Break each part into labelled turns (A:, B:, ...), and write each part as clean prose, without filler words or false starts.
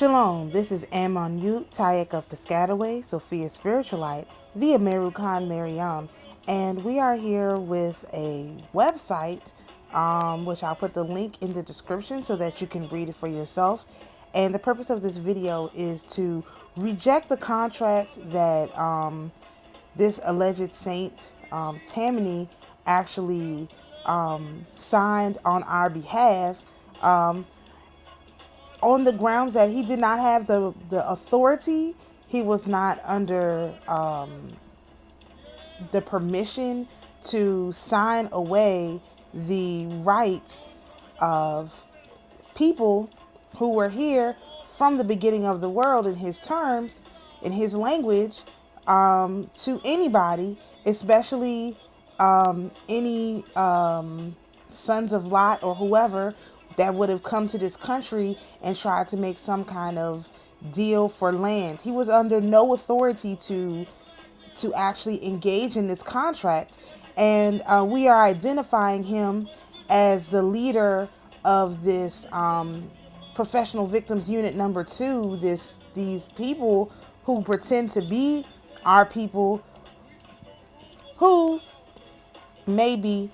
A: Shalom, this is Amonute Tayac of Piscataway, Sophia Spiritualite, the AmaruKhan Miriyam, and we are here with a website, which I'll put the link in the description so that you can read it for yourself. And the purpose of this video is to reject the contract that this alleged saint, Tammany, actually signed on our behalf, on the grounds that he did not have the authority. He was not under the permission to sign away the rights of people who were here from the beginning of the world in his terms, in his language, to anybody, especially any sons of Lot or whoever that would have come to this country and tried to make some kind of deal for land. He was under no authority to actually engage in this contract, and we are identifying him as the leader of this professional victims unit number 2. These people who pretend to be our people, who maybe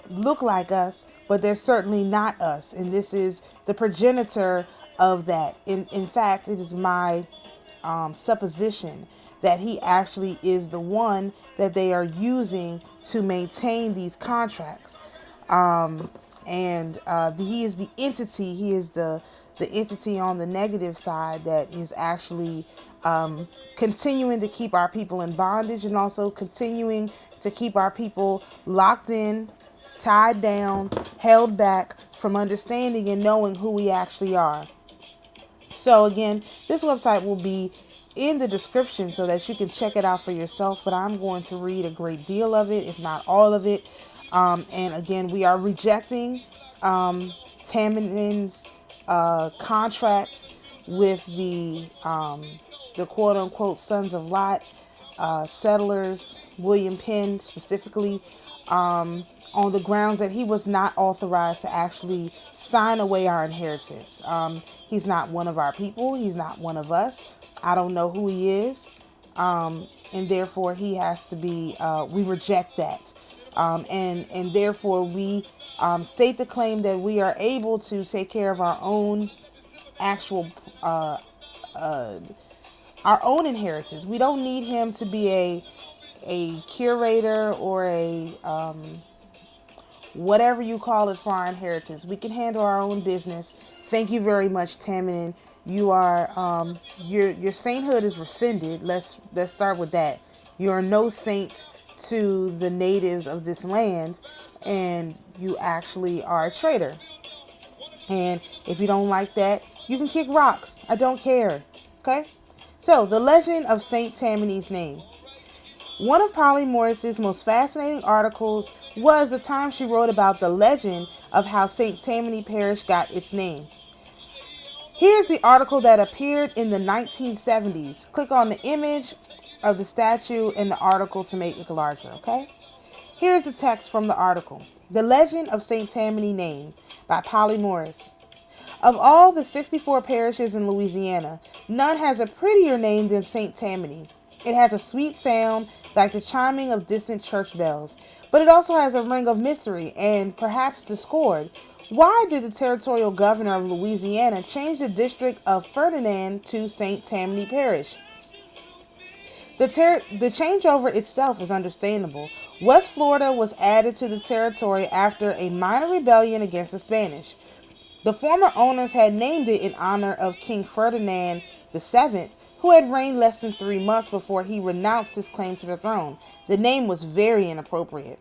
A: look like us, but they're certainly not us. And this is the progenitor of that. In fact, it is my supposition that he actually is the one that they are using to maintain these contracts. He is the entity. He is the entity on the negative side that is actually continuing to keep our people in bondage, and also continuing to keep our people locked in, tied down, held back from understanding and knowing who we actually are. So again, this website will be in the description so that you can check it out for yourself, but I'm going to read a great deal of it, if not all of it. And again, we are rejecting Tammany's contract with the quote-unquote sons of Lot, settlers, William Penn specifically, on the grounds that he was not authorized to actually sign away our inheritance. He's not one of our people. He's not one of us. I don't know who he is. And therefore he has to be, we reject that. And therefore we state the claim that we are able to take care of our own actual, our own inheritance. We don't need him to be a curator or a, whatever you call it, for our inheritance. We can handle our own business. Thank you very much, Tammany. You are your sainthood is rescinded. Let's start with that. You are no saint to the natives of this land, and you actually are a traitor. And if you don't like that, you can kick rocks. I don't care. Okay? So, the legend of Saint Tammany's name. One of Polly Morris's most fascinating articles was the time she wrote about the legend of how St. Tammany Parish got its name. Here's the article that appeared in the 1970s. Click on the image of the statue in the article to make it larger, okay? Here's the text from the article. The Legend of St. Tammany Name by Polly Morris. Of all the 64 parishes in Louisiana, none has a prettier name than St. Tammany. It has a sweet sound like the chiming of distant church bells, but it also has a ring of mystery and perhaps discord. Why did the territorial governor of Louisiana change the district of Ferdinand to St. Tammany Parish? The changeover itself is understandable. West Florida was added to the territory after a minor rebellion against the Spanish. The former owners had named it in honor of King Ferdinand VII, who had reigned less than 3 months before he renounced his claim to the throne. The name was very inappropriate.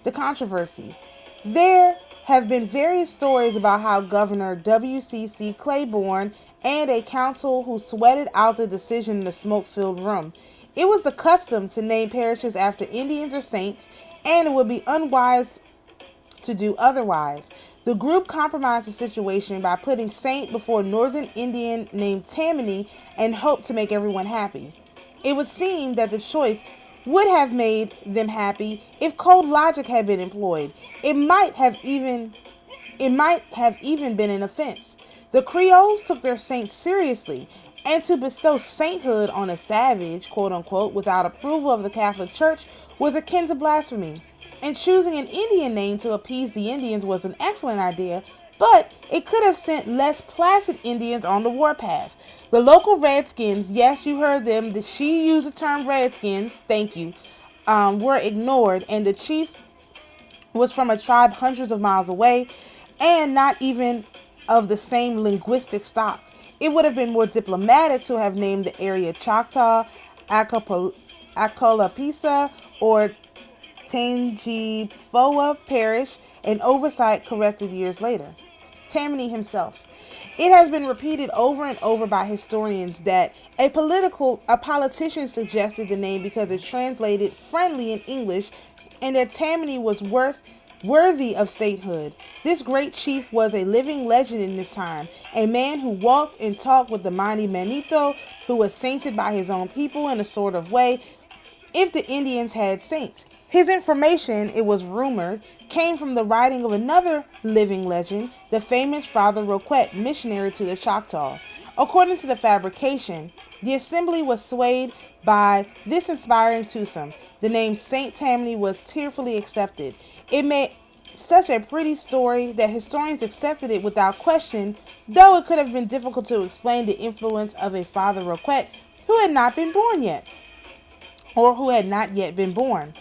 A: The controversy. There have been various stories about how Governor W.C.C. Claiborne and a council who sweated out the decision in a smoke-filled room. It was the custom to name parishes after Indians or saints, and it would be unwise to do otherwise. The group compromised the situation by putting saint before northern Indian named Tammany and hoped to make everyone happy. It would seem that the choice would have made them happy if cold logic had been employed. It might have even been an offense. The Creoles took their saints seriously, and to bestow sainthood on a savage, quote unquote, without approval of the Catholic Church was akin to blasphemy. And choosing an Indian name to appease the Indians was an excellent idea, but it could have sent less placid Indians on the warpath. The local Redskins, yes, you heard them, she used the term Redskins, thank you, were ignored, and the chief was from a tribe hundreds of miles away and not even of the same linguistic stock. It would have been more diplomatic to have named the area Choctaw, Acolapisa, or Tangifoa Parish, and oversight corrected years later. Tammany himself. It has been repeated over and over by historians that a politician suggested the name because it translated friendly in English, and that Tammany was worthy of statehood. This great chief was a living legend in his time, a man who walked and talked with the mighty Manito, who was sainted by his own people in a sort of way, if the Indians had saints. His information, it was rumored, came from the writing of another living legend, the famous Father Roquette, missionary to the Choctaw. According to the fabrication, the assembly was swayed by this inspiring twosome. The name Saint Tammany was tearfully accepted. It made such a pretty story that historians accepted it without question, though it could have been difficult to explain the influence of a Father Roquette who had not been born yet, or who had not yet been born.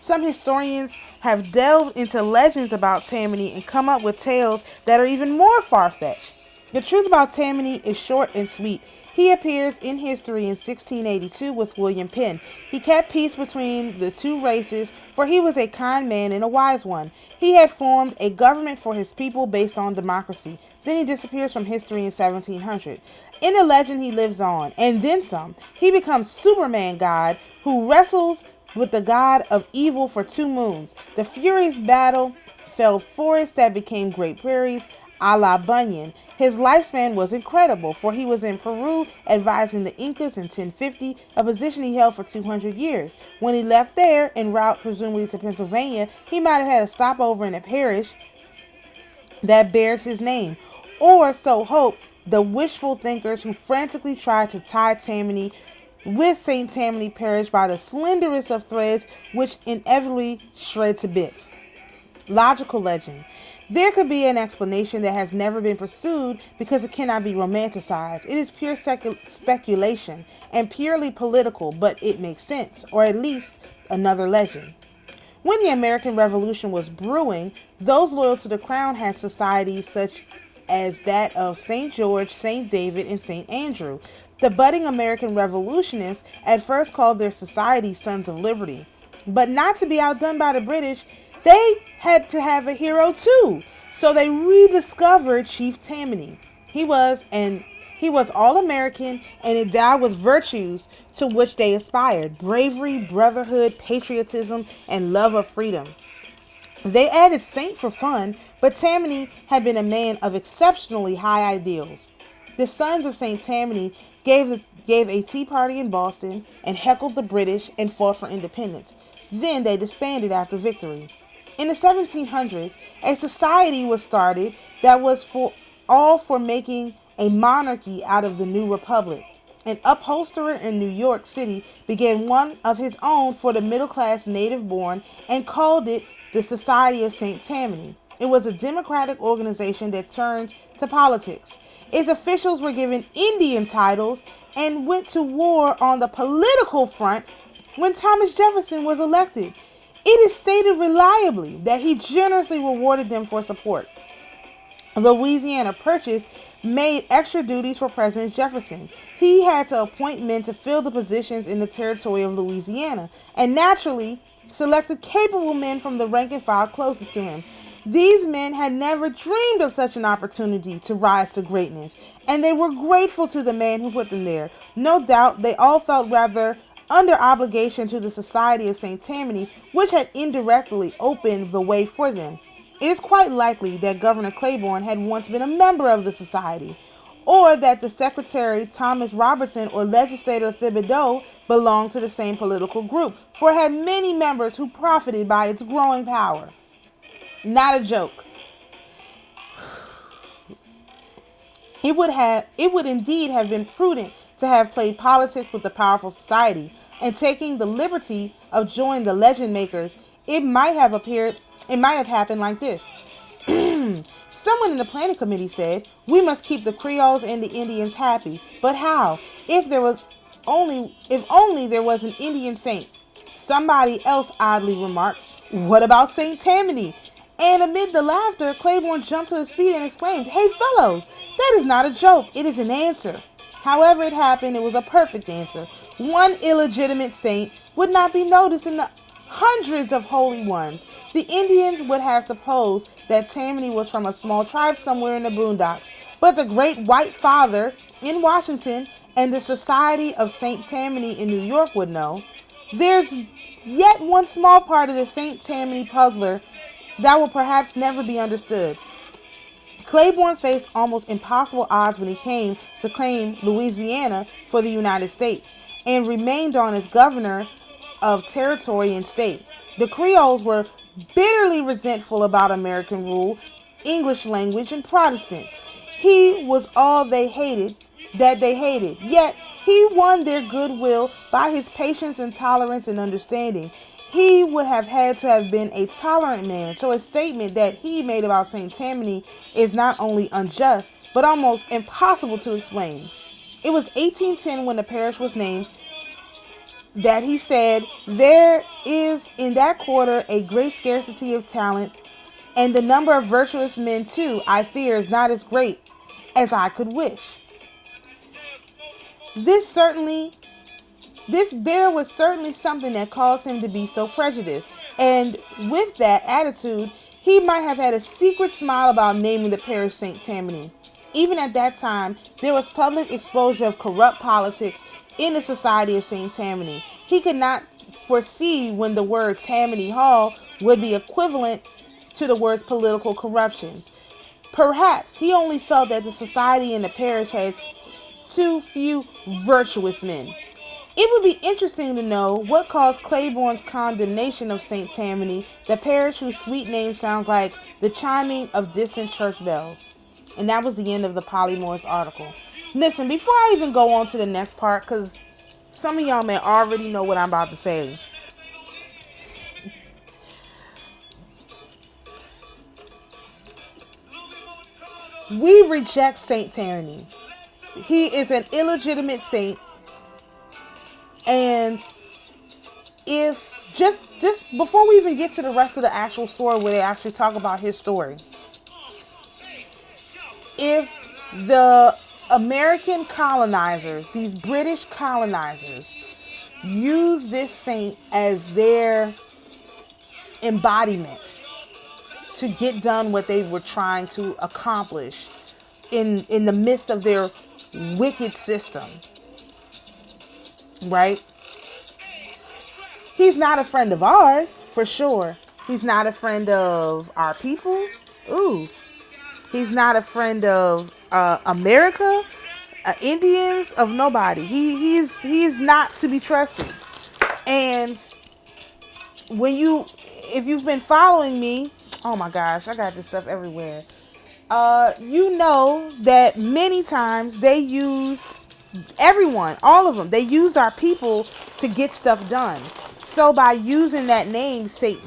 A: Some historians have delved into legends about Tammany and come up with tales that are even more far-fetched. The truth about Tammany is short and sweet. He appears in history in 1682 with William Penn. He kept peace between the two races, for he was a kind man and a wise one. He had formed a government for his people based on democracy. Then he disappears from history in 1700. In the legend, he lives on, and then some. He becomes Superman God, who wrestles with the god of evil for 2 moons. The furious battle felled forests that became great prairies, a la Bunyan. His lifespan was incredible, for he was in Peru advising the Incas in 1050, a position he held for 200 years. When he left there, en route presumably to Pennsylvania, he might have had a stopover in a parish that bears his name, or so hope the wishful thinkers who frantically tried to tie Tammany with St. Tammany Parish by the slenderest of threads, which inevitably shred to bits. Logical legend. There could be an explanation that has never been pursued because it cannot be romanticized. It is pure speculation and purely political, but it makes sense, or at least another legend. When the American Revolution was brewing, those loyal to the crown had societies such as that of St. George, St. David, and St. Andrew. The budding American revolutionists at first called their society Sons of Liberty. But not to be outdone by the British, they had to have a hero too. So they rediscovered Chief Tammany. He was all-American and endowed with virtues to which they aspired: bravery, brotherhood, patriotism, and love of freedom. They added saint for fun, but Tammany had been a man of exceptionally high ideals. The Sons of St. Tammany gave a tea party in Boston and heckled the British and fought for independence. Then they disbanded after victory. In the 1700s, a society was started that was for making a monarchy out of the new republic. An upholsterer in New York City began one of his own for the middle-class native-born and called it the Society of St. Tammany. It was a democratic organization that turned to politics. Its officials were given Indian titles and went to war on the political front when Thomas Jefferson was elected. It is stated reliably that he generously rewarded them for support. Louisiana Purchase made extra duties for President Jefferson. He had to appoint men to fill the positions in the territory of Louisiana, and naturally selected capable men from the rank and file closest to him. These men had never dreamed of such an opportunity to rise to greatness, and they were grateful to the man who put them there. No doubt they all felt rather under obligation to the Society of St. Tammany, which had indirectly opened the way for them. It is quite likely that Governor Claiborne had once been a member of the society, or that the Secretary Thomas Robertson or Legislator Thibodeau belonged to the same political group, for it had many members who profited by its growing power. Not a joke. It would indeed have been prudent to have played politics with the powerful society, and taking the liberty of joining the legend makers, it might have happened like this. Someone in the planning committee said, "We must keep the Creoles and the Indians happy. But how? If only there was an Indian saint." Somebody else oddly remarked, "What about Saint Tammany?" And amid the laughter, Claiborne jumped to his feet and exclaimed, "Hey fellows, that is not a joke, it is an answer." However it happened, it was a perfect answer. One illegitimate saint would not be noticed in the hundreds of holy ones. The Indians would have supposed that Tammany was from a small tribe somewhere in the boondocks, but the great white father in Washington and the Society of St. Tammany in New York would know. There's yet one small part of the St. Tammany puzzler that will perhaps never be understood. Claiborne faced almost impossible odds when he came to claim Louisiana for the United States and remained on as governor of territory and state. The Creoles were bitterly resentful about American rule, English language, and Protestants. He was all they hated, yet he won their goodwill by his patience and tolerance and understanding. He would have had to have been a tolerant man, so a statement that he made about St. Tammany is not only unjust, but almost impossible to explain. It was 1810 when the parish was named that he said, "There is in that quarter a great scarcity of talent, and the number of virtuous men too, I fear, is not as great as I could wish." There was certainly something that caused him to be so prejudiced, and with that attitude, he might have had a secret smile about naming the parish St. Tammany. Even at that time, there was public exposure of corrupt politics in the Society of St. Tammany. He could not foresee when the word Tammany Hall would be equivalent to the words political corruptions. Perhaps he only felt that the society and the parish had too few virtuous men. It would be interesting to know what caused Claiborne's condemnation of St. Tammany, the parish whose sweet name sounds like the chiming of distant church bells. And that was the end of the Polymorph's article. Listen, before I even go on to the next part, because some of y'all may already know what I'm about to say. We reject St. Tammany. He is an illegitimate saint. And if just before we even get to the rest of the actual story where they actually talk about his story, if the American colonizers, these British colonizers, use this saint as their embodiment to get done what they were trying to accomplish in the midst of their wicked system, right? He's not a friend of ours, for sure. He's not a friend of our people. Ooh. He's not a friend of America, Indians, of nobody. He's not to be trusted. And if you've been following me, oh my gosh, I got this stuff everywhere. You know that many times they use everyone, all of them. They use our people to get stuff done. So by using that name, Saint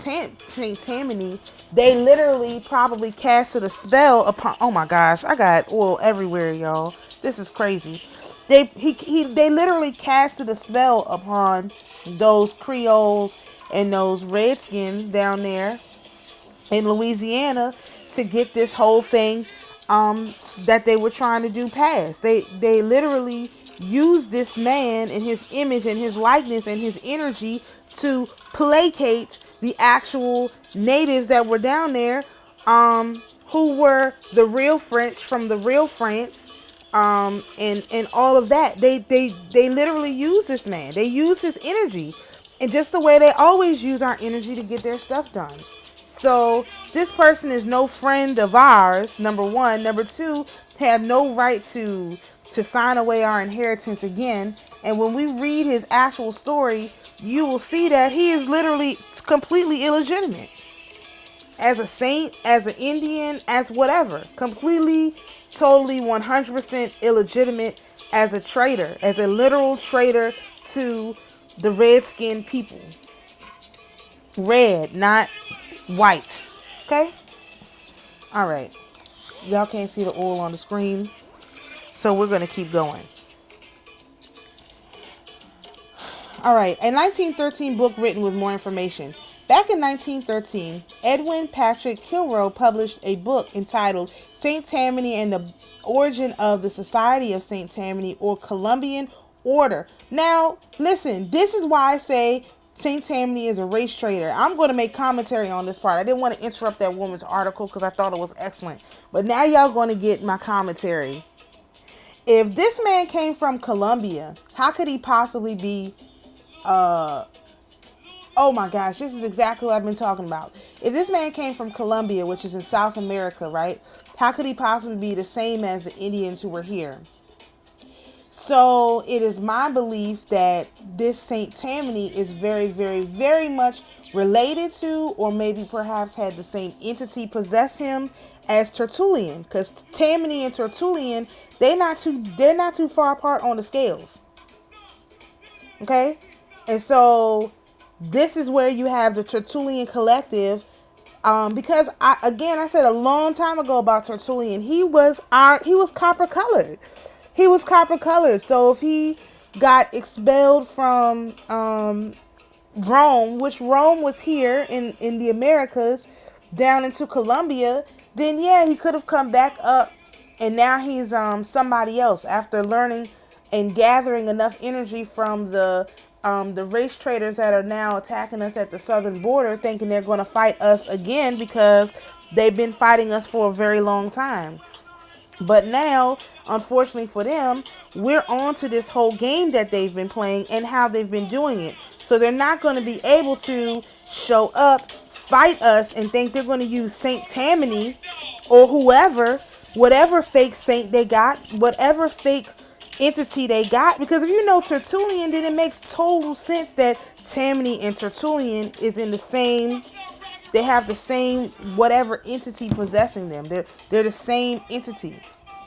A: Tammany, they literally probably casted a spell upon. Oh my gosh, I got oil everywhere, y'all. This is crazy. They literally casted a spell upon those Creoles and those Redskins down there in Louisiana to get this whole thing that they were trying to do pass. They literally used this man and his image and his likeness and his energy to placate the actual natives that were down there, who were the real French from the real France, and all of that. They literally used this man. They used his energy, and just the way they always use our energy to get their stuff done. So this person is no friend of ours, number one. Number two, have no right to sign away our inheritance again. And when we read his actual story, you will see that he is literally completely illegitimate. As a saint, as an Indian, as whatever. Completely totally 100% illegitimate as a traitor, as a literal traitor to the red-skinned people. Red, not white. Okay? All right. Y'all can't see the oil on the screen, so we're going to keep going. All right. A 1913 book written with more information. Back in 1913, Edwin Patrick Kilroy published a book entitled St. Tammany and the Origin of the Society of St. Tammany, or Columbian Order. Now, listen, this is why I say St. Tammany is a race traitor. I'm going to make commentary on this part. I didn't want to interrupt that woman's article because I thought it was excellent. But now y'all going to get my commentary. If this man came from Colombia, how could he possibly be oh my gosh, this is exactly what I've been talking about. If this man came from Colombia, which is in South America, right? How could he possibly be the same as the Indians who were here? So it is my belief that this Saint Tammany is very, very, very much related to, or maybe perhaps had the same entity possess him as Tertullian, because Tammany and Tertullian, they're not too far apart on the scales. Okay, and so this is where you have the Tertullian collective, because I said a long time ago about Tertullian, he was copper colored. He was copper colored. So if he got expelled from Rome, which Rome was here in the Americas, down into Colombia, then yeah, he could have come back up, and now he's somebody else after learning and gathering enough energy from the race traders that are now attacking us at the southern border, thinking they're going to fight us again because they've been fighting us for a very long time. But now, unfortunately for them, we're on to this whole game that they've been playing and how they've been doing it. So they're not going to be able to show up, fight us, and think they're going to use Saint Tammany or whoever, whatever fake saint they got, whatever fake entity they got. Because if you know Tertullian, then it makes total sense that Tammany and Tertullian is in the same, they have the same whatever entity possessing them. They're the same entity.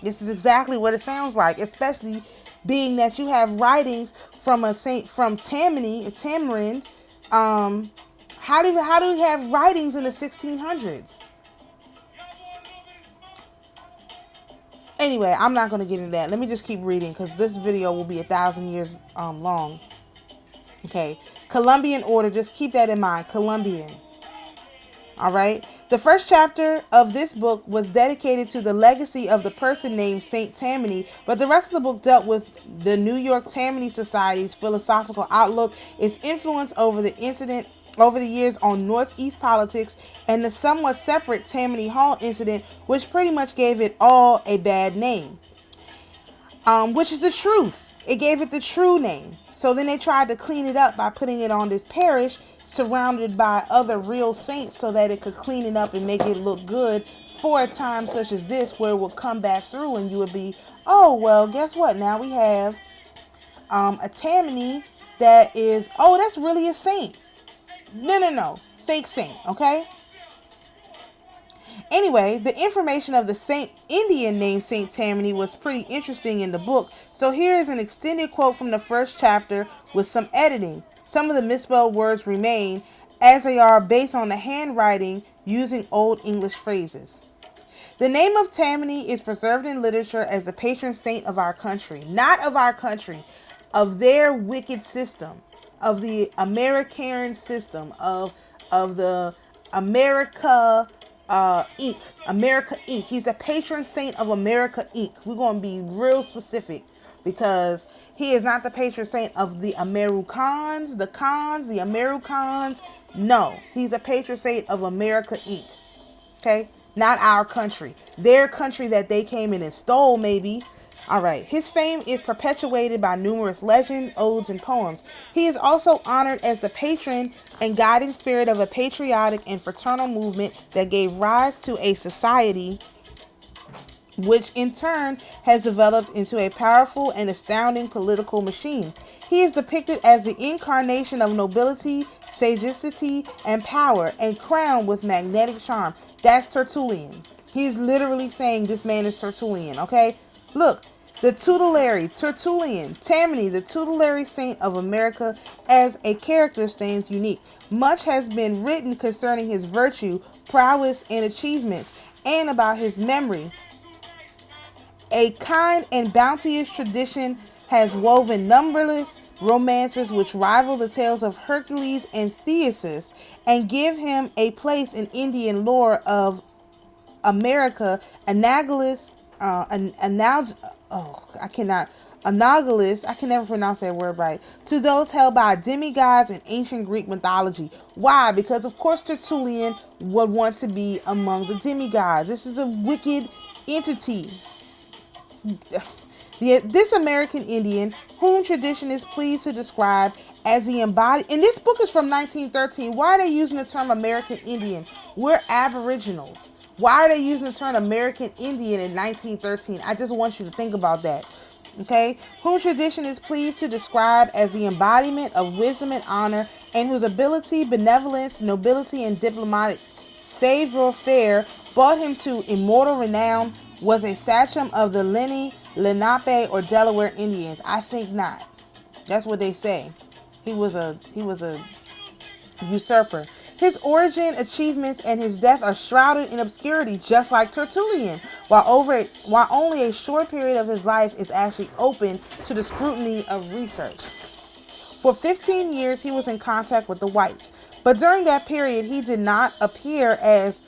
A: This is exactly what it sounds like, especially being that you have writings from a saint from Tammany, Tamarind. How do we have writings in the 1600s? Anyway, I'm not going to get into that. Let me just keep reading because this video will be 1,000 years long. Okay, Columbian order. Just keep that in mind. Columbian. All right. The first chapter of this book was dedicated to the legacy of the person named Saint Tammany, but the rest of the book dealt with the New York Tammany Society's philosophical outlook, its influence over the years on Northeast politics, and the somewhat separate Tammany Hall incident, which pretty much gave it all a bad name. Which is the truth. It gave it the true name. So then they tried to clean it up by putting it on this parish surrounded by other real saints so that it could clean it up and make it look good for a time such as this, where it will come back through and you would be, oh, well, guess what? Now we have a Tammany that is, oh, that's really a saint. No. Fake saint, okay? Anyway, the information of the Saint Indian named Saint Tammany was pretty interesting in the book. So here is an extended quote from the first chapter with some editing. Some of the misspelled words remain as they are based on the handwriting using Old English phrases. The name of Tammany is preserved in literature as the patron saint of our country. Not of our country, of their wicked system, of the American system, of the America Inc. America Inc. He's the patron saint of America Inc. We're going to be real specific because he is not the patron saint of the AmaruKhans, the AmaruKhans. No, he's a patron saint of America Inc. Okay? Not our country. Their country that they came in and stole, maybe. All right. His fame is perpetuated by numerous legends, odes, and poems. He is also honored as the patron and guiding spirit of a patriotic and fraternal movement that gave rise to a society which in turn has developed into a powerful and astounding political machine. He is depicted as the incarnation of nobility, sagacity, and power, and crowned with magnetic charm. That's Tertullian. He's literally saying this man is Tertullian, okay? Look, the tutelary, Tertullian, Tammany, the tutelary saint of America, as a character stands unique. Much has been written concerning his virtue, prowess, and achievements, and about his memory. A kind and bounteous tradition has woven numberless romances which rival the tales of Hercules and Theseus, and give him a place in Indian lore of America, analogous, analogous, I can never pronounce that word right, to those held by demigods in ancient Greek mythology. Why? Because of course Tertullian would want to be among the demigods. This is a wicked entity. This American Indian, whom tradition is pleased to describe as the embodied, and this book is from 1913. Why are they using the term American Indian? We're aboriginals. Why are they using the term American Indian in 1913? I just want you to think about that. Okay? Whom tradition is pleased to describe as the embodiment of wisdom and honor, and whose ability, benevolence, nobility, and diplomatic savoir-faire brought him to immortal renown, was a sachem of the Lenape or Delaware Indians. I think not. That's what they say. He was a usurper. His origin, achievements, and his death are shrouded in obscurity, just like Tertullian, while only a short period of his life is actually open to the scrutiny of research. For 15 years, he was in contact with the whites, but during that period, he did not appear as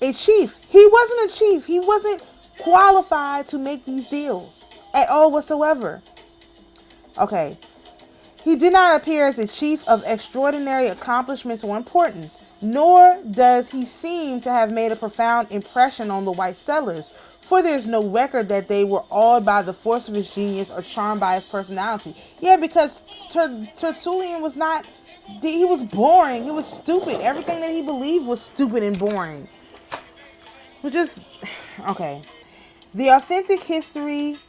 A: a chief. He wasn't a chief. He wasn't qualified to make these deals at all whatsoever. Okay. He did not appear as a chief of extraordinary accomplishments or importance, nor does he seem to have made a profound impression on the white settlers, for there's no record that they were awed by the force of his genius or charmed by his personality. Yeah, because Tertullian was not, he was boring, he was stupid. Everything that he believed was stupid and boring. Which is, okay. The authentic history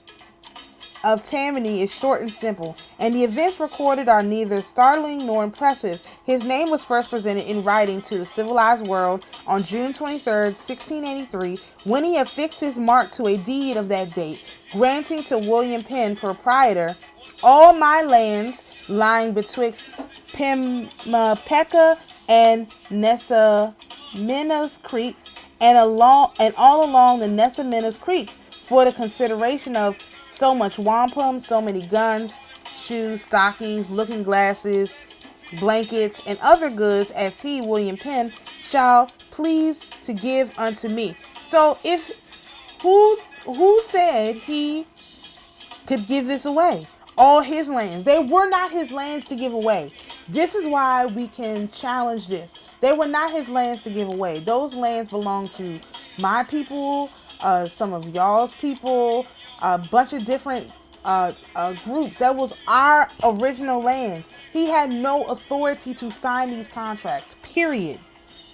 A: of Tammany is short and simple, and the events recorded are neither startling nor impressive. His name was first presented in writing to the civilized world on June 23rd, 1683, when he affixed his mark to a deed of that date, granting to William Penn, proprietor, all my lands lying betwixt Pimapeka and Nessaminas creeks, and all along the Nessaminas creeks, for the consideration of so much wampum, so many guns, shoes, stockings, looking glasses, blankets, and other goods, as he, William Penn, shall please to give unto me. So if who said he could give this away? All his lands. They were not his lands to give away. This is why we can challenge this. They were not his lands to give away. Those lands belong to my people, some of y'all's people, a bunch of different groups. That was our original lands. He had no authority to sign these contracts, period.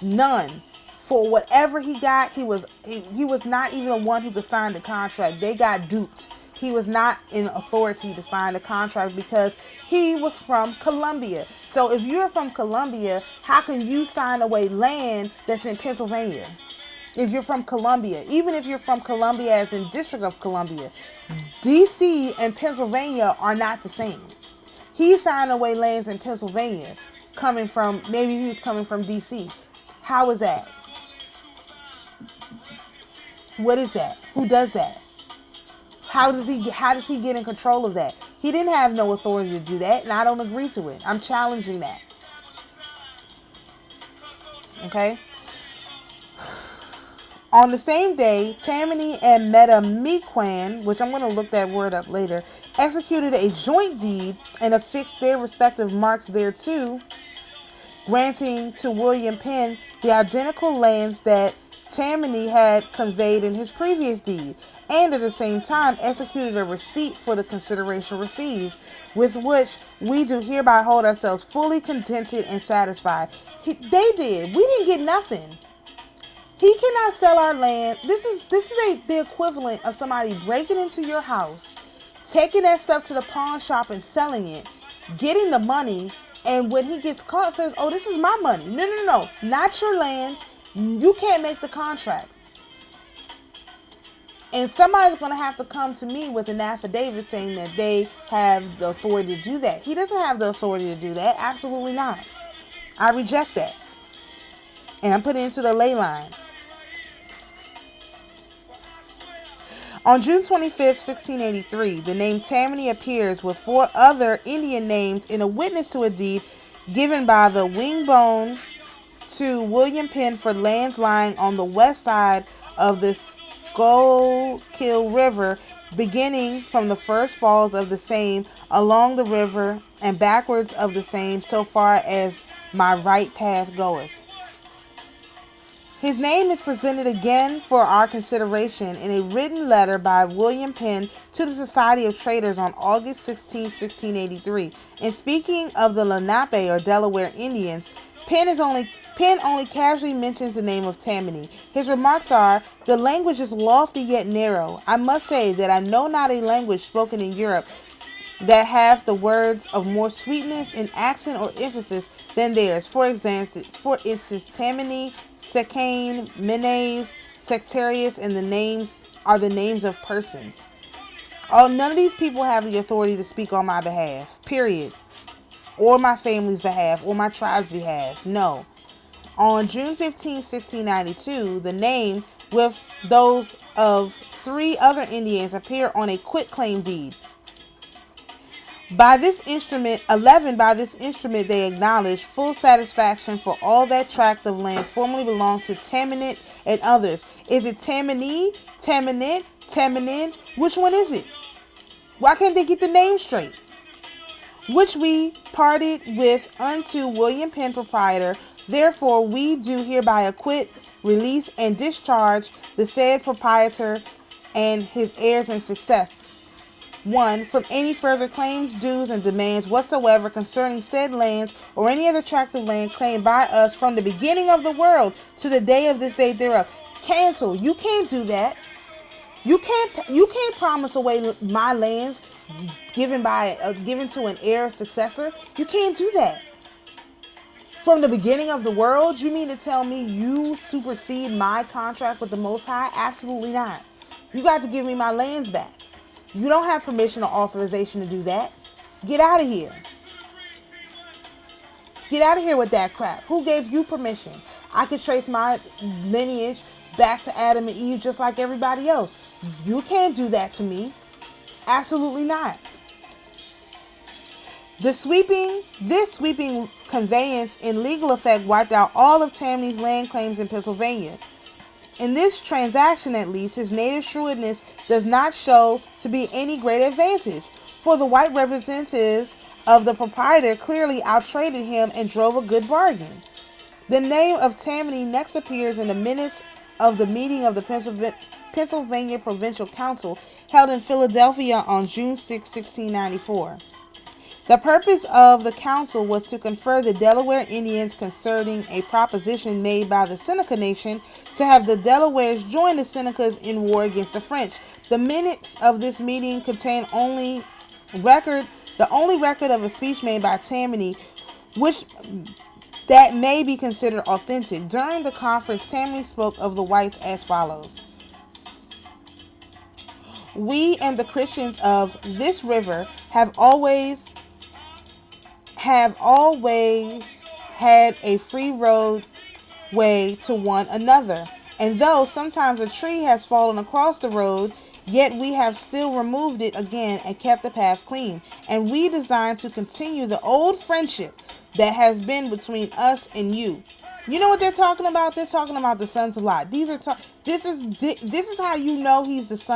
A: None. For whatever he got, he was not even the one who could sign the contract. They got duped. He was not in authority to sign the contract because he was from Colombia. So if you're from Colombia, how can you sign away land that's in Pennsylvania? If you're from Columbia, even if you're from Columbia as in District of Columbia, DC and Pennsylvania are not the same. He signed away lands in Pennsylvania maybe he was coming from DC. How is that? What is that? Who does that? How does he get in control of that? He didn't have no authority to do that, and I don't agree to it. I'm challenging that. Okay? On the same day, Tammany and Metamiquan, which I'm going to look that word up later, executed a joint deed and affixed their respective marks thereto, granting to William Penn the identical lands that Tammany had conveyed in his previous deed, and at the same time executed a receipt for the consideration received, with which we do hereby hold ourselves fully contented and satisfied. They did. We didn't get nothing. He cannot sell our land. This is the equivalent of somebody breaking into your house, taking that stuff to the pawn shop and selling it, getting the money, and when he gets caught says, "Oh, this is my money." No, not your land. You can't make the contract. And somebody's going to have to come to me with an affidavit saying that they have the authority to do that. He doesn't have the authority to do that. Absolutely not. I reject that. And I'm putting it into the ley line. On June 25th, 1683, the name Tammany appears with 4 other Indian names in a witness to a deed given by the Wingbone to William Penn for lands lying on the west side of the Schuylkill River, beginning from the first falls of the same along the river and backwards of the same so far as my right path goeth. His name is presented again for our consideration in a written letter by William Penn to the Society of Traders on August 16, 1683. In speaking of the Lenape or Delaware Indians, Penn only casually mentions the name of Tammany. His remarks are, "The language is lofty yet narrow. I must say that I know not a language spoken in Europe that have the words of more sweetness in accent or emphasis than theirs. For instance, Tammany, Secane, Menes, Sectarius, and the names are the names of persons. Oh, none of these people have the authority to speak on my behalf, period, or my family's behalf, or my tribe's behalf. No." On June 15, 1692, the name with those of 3 other Indians appear on a quitclaim deed. By this instrument, they acknowledge full satisfaction for all that tract of land formerly belonged to Tammany and others. Is it Tammany, Tammany, Tammany? Which one is it? Why can't they get the name straight? Which we parted with unto William Penn, proprietor. Therefore, we do hereby acquit, release, and discharge the said proprietor and his heirs in success. 1. From any further claims, dues, and demands whatsoever concerning said lands or any other tract of land claimed by us from the beginning of the world to the day of this day thereof. Cancel. You can't do that. You can't promise away my lands given to an heir successor. You can't do that. From the beginning of the world, you mean to tell me you supersede my contract with the Most High? Absolutely not. You got to give me my lands back. You don't have permission or authorization to do that. Get out of here. Get out of here with that crap. Who gave you permission? I could trace my lineage back to Adam and Eve just like everybody else. You can't do that to me. Absolutely not. This sweeping conveyance in legal effect wiped out all of Tammany's land claims in Pennsylvania. In this transaction, at least, his native shrewdness does not show to be any great advantage, for the white representatives of the proprietor clearly outtraded him and drove a good bargain. The name of Tammany next appears in the minutes of the meeting of the Pennsylvania Provincial Council held in Philadelphia on June 6, 1694. The purpose of the council was to confer the Delaware Indians concerning a proposition made by the Seneca Nation to have the Delawares join the Senecas in war against the French. The minutes of this meeting contain the only record of a speech made by Tammany, which that may be considered authentic. During the conference, Tammany spoke of the whites as follows: "We and the Christians of this river have always had a free roadway to one another, and though sometimes a tree has fallen across the road, yet we have still removed it again and kept the path clean, and we design to continue the old friendship that has been between us and you." You know what they're talking about? They're talking about the sons of Lot. This is how you know he's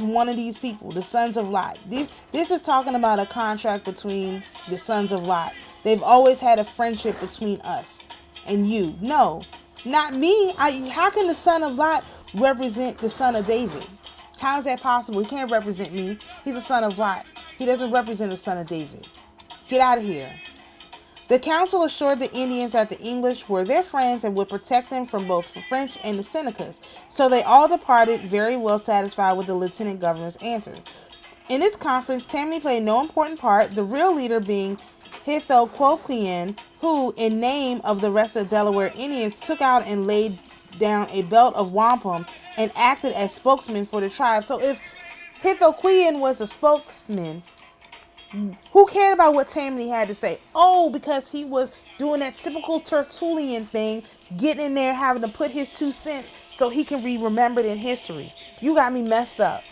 A: one of these people, the sons of Lot. This is talking about a contract between the sons of Lot. They've always had a friendship between us and you. No, not me. How can the son of Lot represent the son of David? How is that possible? He can't represent me. He's a son of Lot. He doesn't represent the son of David. Get out of here. The council assured the Indians that the English were their friends and would protect them from both the French and the Senecas. So they all departed, very well satisfied with the lieutenant governor's answer. In this conference, Tammany played no important part, the real leader being Hithoquoquien, who, in name of the rest of the Delaware Indians, took out and laid down a belt of wampum and acted as spokesman for the tribe. So if Pithoquian was a spokesman, who cared about what Tammany had to say? Oh, because he was doing that typical Tertullian thing, getting in there, having to put his 2 cents so he can be remembered in history. You got me messed up.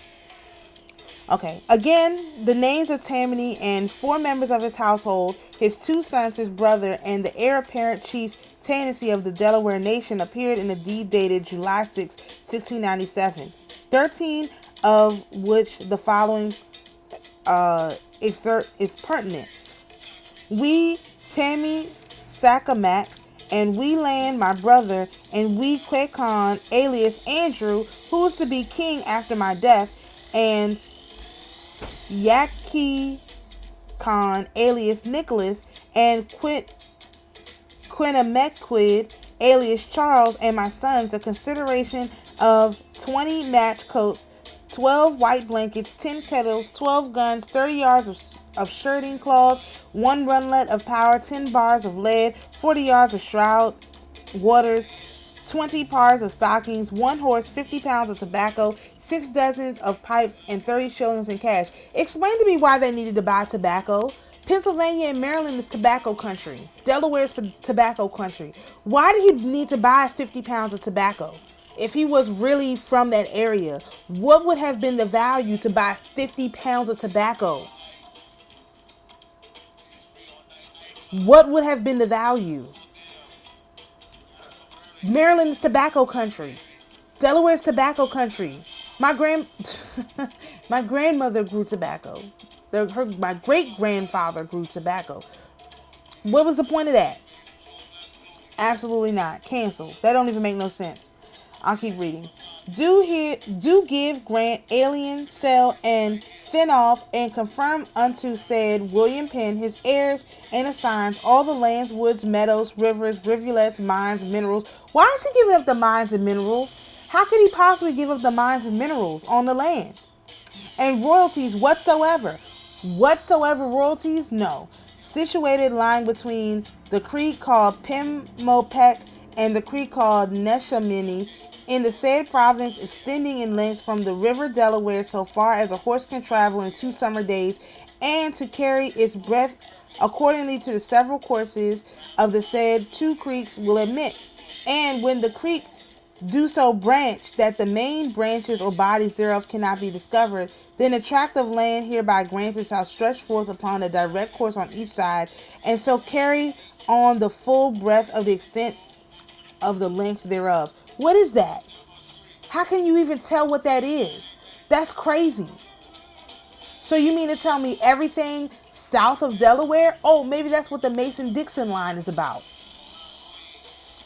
A: Okay, again, the names of Tammany and 4 members of his household, his 2 sons, his brother, and the heir apparent chief tenancy of the Delaware Nation appeared in a deed dated July 6, 1697. 13 of which the following excerpt is pertinent. We, Tammy Sakamak, and we land my brother, and we Kwekon, alias Andrew, who is to be king after my death, and Yaki Khan, alias Nicholas, and Quinamequid, alias Charles, and my sons, a consideration of 20 match coats, 12 white blankets, 10 kettles, 12 guns, 30 yards of shirting cloth, 1 runlet of power, 10 bars of lead, 40 yards of shroud waters, 20 pairs of stockings, 1 horse, 50 pounds of tobacco, 6 dozens of pipes, and 30 shillings in cash. Explain to me why they needed to buy tobacco. Pennsylvania and Maryland is tobacco country. Delaware is tobacco country. Why did he need to buy 50 pounds of tobacco? If he was really from that area, what would have been the value to buy 50 pounds of tobacco? What would have been the value? Maryland is tobacco country. Delaware is tobacco country. My grandmother grew tobacco. My great grandfather grew tobacco. What was the point of that? Absolutely not. Cancel. That don't even make no sense. I'll keep reading. Do give, grant, alien, sell, and fin off, and confirm unto said William Penn his heirs, and assigns all the lands, woods, meadows, rivers, rivulets, mines, minerals. Why is he giving up the mines and minerals? How could he possibly give up the mines and minerals on the land? And royalties whatsoever. Whatsoever royalties? No. Situated lying between the creek called Pimopek and the creek called Neshamini in the said province, extending in length from the river Delaware so far as a horse can travel in 2 summer days, and to carry its breadth accordingly to the several courses of the said 2 creeks will admit. And when the creek do so branch that the main branches or bodies thereof cannot be discovered, then the tract of land hereby granted shall stretch forth upon a direct course on each side, and so carry on the full breadth of the extent of the length thereof. What is that? How can you even tell what that is? That's crazy. So you mean to tell me everything south of Delaware? Oh, maybe that's what the Mason-Dixon line is about.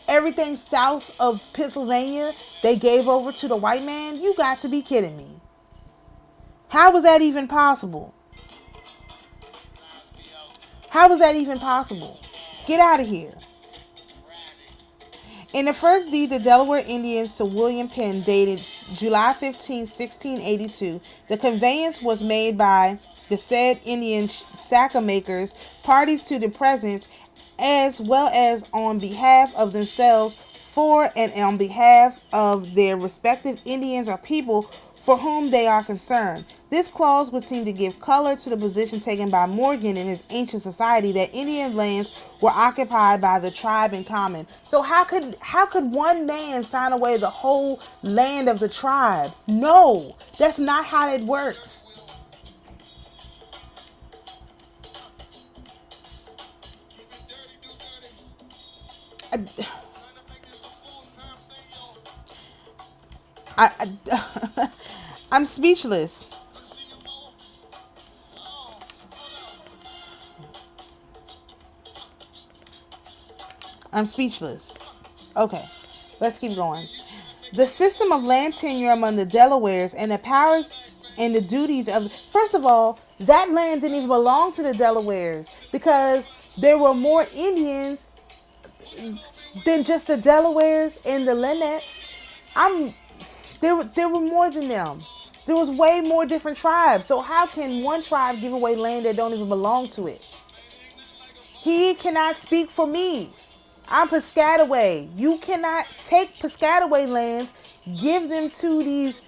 A: Everything south of Pennsylvania they gave over to the white man? You got to be kidding me. How was that even possible? How was that even possible? Get out of here. In the first deed, the Delaware Indians to William Penn, dated July 15, 1682, the conveyance was made by the said Indian sacker makers, parties to the presents, as well as on behalf of themselves, for and on behalf of their respective Indians or people for whom they are concerned. This clause would seem to give color to the position taken by Morgan in his ancient society that Indian lands were occupied by the tribe in common. So how could one man sign away the whole land of the tribe? No, that's not how it works. I'm speechless. I'm speechless. Okay, let's keep going. The system of land tenure among the Delawares and the powers and the duties of... First of all, that land didn't even belong to the Delawares because there were more Indians than just the Delawares and the Lennox. There were more than them. There was way more different tribes. So how can one tribe give away land that don't even belong to it? He cannot speak for me. I'm Piscataway. You cannot take Piscataway lands give them to these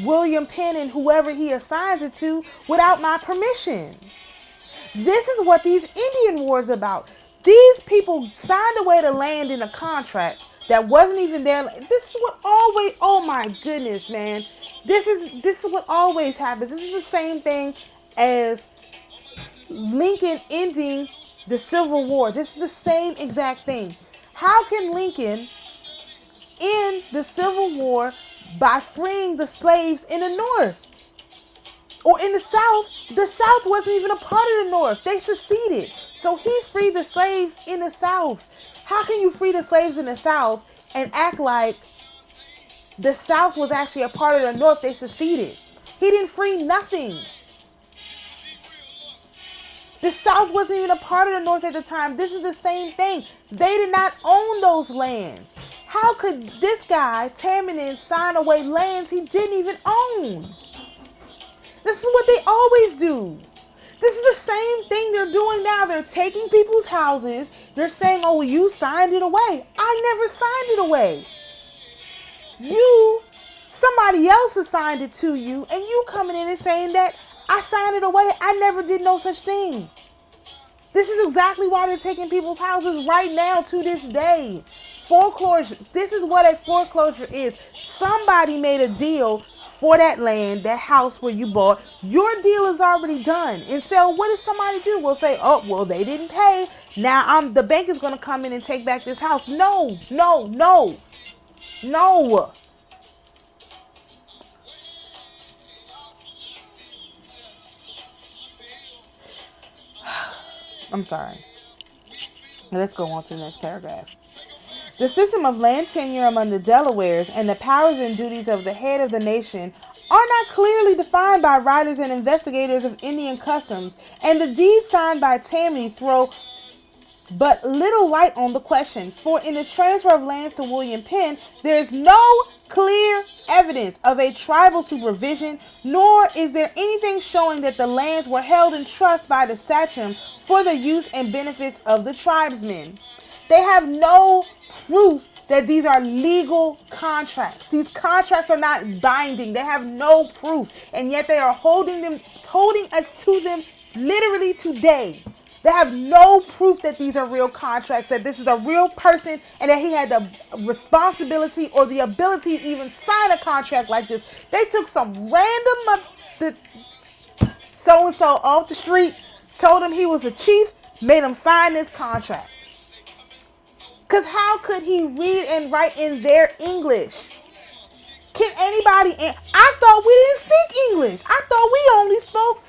A: William Penn and whoever he assigns it to without my permission. This is what these Indian wars about. These people signed away the land in a contract that wasn't even their. This is what always. Oh my goodness, man! This is what always happens. This is the same thing as Lincoln ending the Civil War. This is the same exact thing. How can Lincoln end the Civil War by freeing the slaves in the North? Or in the South? The South wasn't even a part of the North. They seceded. So he freed the slaves in the South. How can you free the slaves in the South and act like the South was actually a part of the North? They seceded. He didn't free nothing. The South wasn't even a part of the North at the time. This is the same thing. They did not own those lands. How could this guy, Tammany, sign away lands he didn't even own? This is what they always do. This is the same thing they're doing now. They're taking people's houses. They're saying, oh, well, you signed it away. I never signed it away. Somebody else assigned it to you, and you coming in and saying that I signed it away. I never did no such thing. This is exactly why they're taking people's houses right now to this day. Foreclosure. This is what a foreclosure is. Somebody made a deal for that land, that house where you bought. Your deal is already done. And so what does somebody do? We'll say, oh, well, they didn't pay. Now the bank is going to come in and take back this house. No. I'm sorry. Let's go on to the next paragraph. The system of land tenure among the Delawares and the powers and duties of the head of the nation are not clearly defined by writers and investigators of Indian customs, and the deeds signed by Tammany throw but little light on the question, for in the transfer of lands to William Penn, there is no clear evidence of a tribal supervision, nor is there anything showing that the lands were held in trust by the sachem for the use and benefits of the tribesmen. They have no proof that these are legal contracts. These contracts are not binding. They have no proof, and yet they are holding us to them literally today. They have no proof that these are real contracts, that this is a real person, and that he had the responsibility or the ability to even sign a contract like this. They took some random so-and-so off the street, told him he was a chief, made him sign this contract. Because how could he read and write in their English? Can anybody... I thought we didn't speak English. I thought we only spoke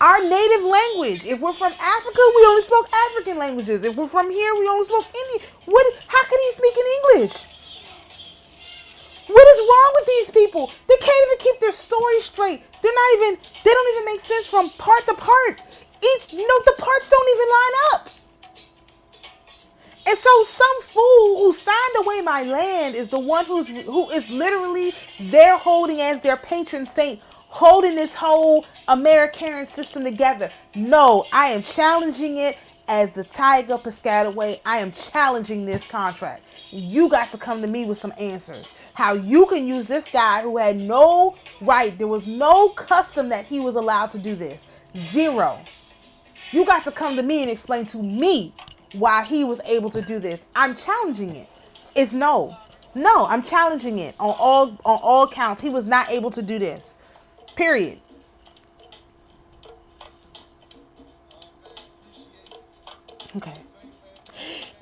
A: our native language. If we're from Africa, we only spoke African languages. If we're from here, we only spoke Indian. How can he speak in English? What is wrong with these people? They can't even keep their story straight. They don't even make sense from part to part. The parts don't even line up. And so some fool who signed away my land is the one who is literally they're holding as their patron saint, holding this whole American system together. No, I am challenging it as the Tayac of Piscataway. I am challenging this contract. You got to come to me with some answers. How you can use this guy who had no right. There was no custom that he was allowed to do this. Zero. You got to come to me and explain to me why he was able to do this. I'm challenging it. It's no. I'm challenging it on all counts. He was not able to do this. Period. Okay.